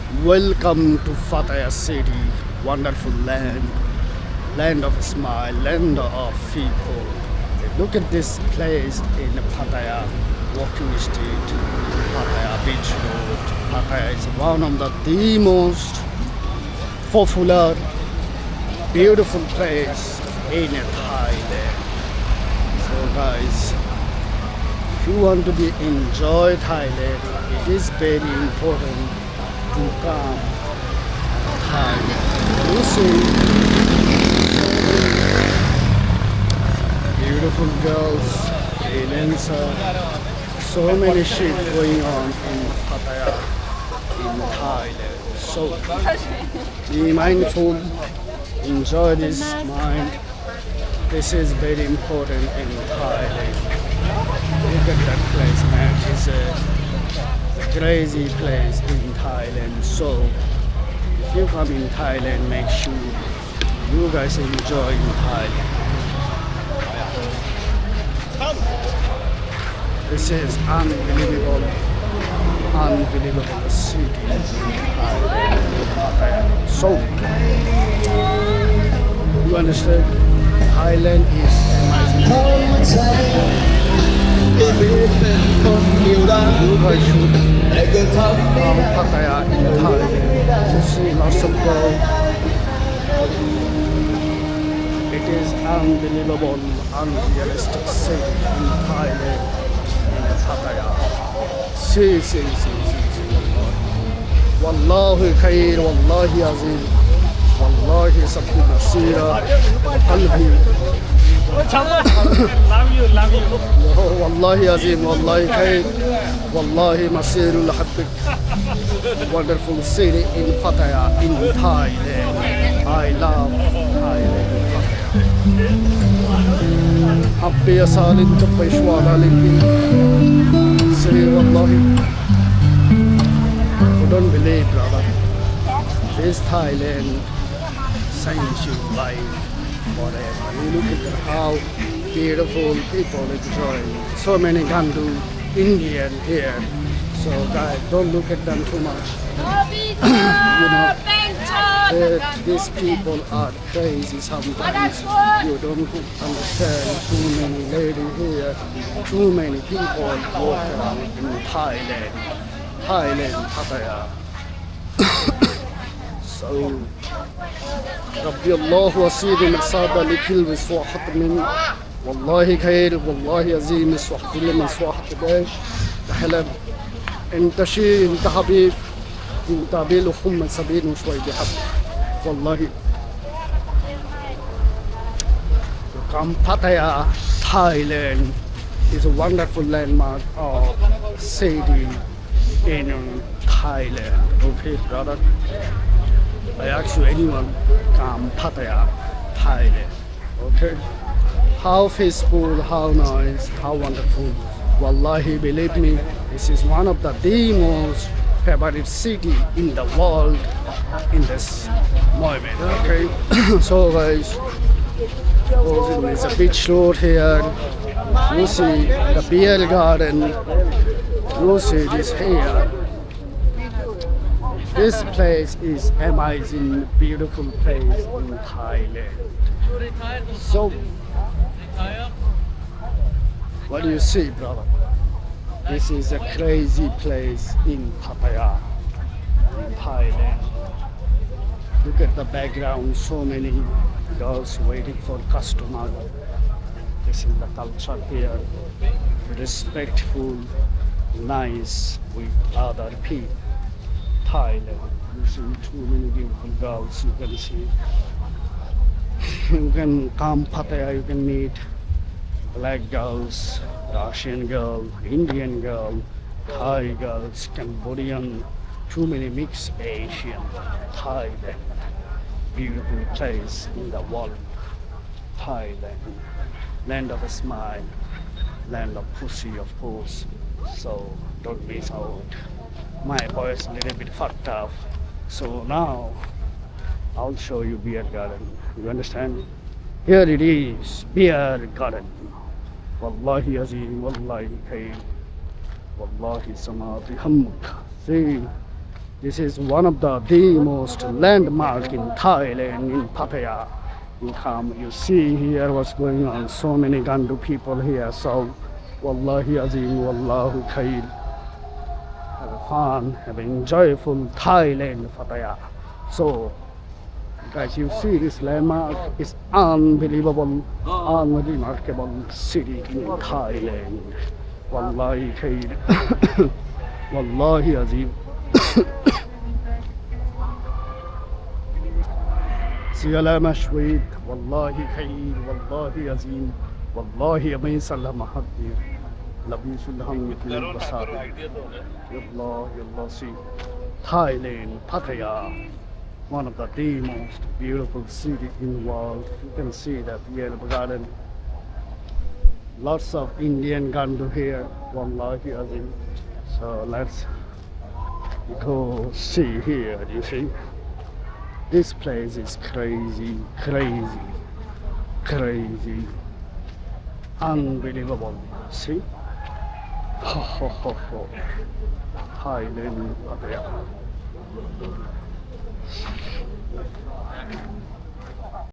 Welcome to Pattaya City, wonderful land, land of smile, land of people. Look at this place in Pattaya, walking street, Pattaya Beach Road. Pattaya is one of the most popular, beautiful place in Thailand. So guys, if you want to be enjoy Thailand, it is very important to come Thailand. You see beautiful girls, freelancer, so many shit going on in Pattaya, in Thailand. So be mindful, enjoy this mind. This is very important in Thailand. Look at that place, man. It's a crazy place in Thailand. So if you come in Thailand, make sure you guys enjoy in Thailand. This is unbelievable, unbelievable city in Thailand. So you understand? Thailand is amazing. You guys should come Pattaya in Thailand. You see lots of gold. It is unbelievable, unrealistic city in Thailand, in Pattaya. See. Wallahi khair, wallahi azim, wallahi sabki nasira, qalbi. Love you. Wallahi azim, wallahi khair, wallahi masirul habbik. Wonderful city in Pattaya, in Thailand. I love Thailand. حبي صالد تبي شوال عليك say wallahi you don't believe brother this Thailand change your life forever. You look at how beautiful people enjoying, so many Gandu Indian here, so guys don't look at them too much. You know these people are crazy sometimes. You don't understand. Too many ladies here, too many people walk around in Thailand, Pattaya. So ربي الله وسيد مساعدة لكل مسوحة من والله خير والله عظيم مسوحة كل مسوحة باش تحلم انت شيء انت حبيب انت بيلو خم سبيل وشوي بحب والله. Come Pattaya, Thailand is a wonderful landmark of city in Thailand. Okay, brother. I ask you anyone, come Pattaya, Thailand. Okay? How peaceful, how nice, how wonderful. Wallahi, believe me, this is one of the most favorite city in the world in this moment. Okay? So guys, there's a beach road here. You see the beer garden. You see this here. This place is amazing, beautiful place in Thailand. So, what do you see, brother? This is a crazy place in Pattaya, in Thailand. Look at the background, so many girls waiting for customer. This is the culture here. Respectful, nice with other people. Thailand. You see too many beautiful girls. You can see. You can come Pattaya. You can meet black girls, Russian girl, Indian girl, Thai girls, Cambodian. Too many mixed Asian. Thailand. Beautiful place in the world. Thailand. Land of a smile. Land of pussy, of course. So don't miss out. My voice is a little bit fucked up. So now I'll show you beer garden. You understand? Here it is, beer garden. Wallahi azim, wallahi khair, wallahi samadhi hamd. See, This is one of the most landmark in Thailand, in Pattaya. You come, you see here what's going on. So many Gandu people here. So, Wallahi Azim, Wallahu Khair. Have fun, have enjoyable Thailand, Pattaya. So, guys, you see this landmark is unbelievable, unremarkable city in Thailand. Wallahi Khair. Wallahi Azim. سلام شويت والله خير والله عظيم والله أمين سلام حقير لبيس الهم مثل البصار يلا see Thailand Pattaya, one of the most beautiful city in the world. You can see that here in the garden, lots of Indian Gandu here. Wallahi Azim. So let's go see here. You see, this place is crazy, unbelievable. See, ho. Thailand Pattaya.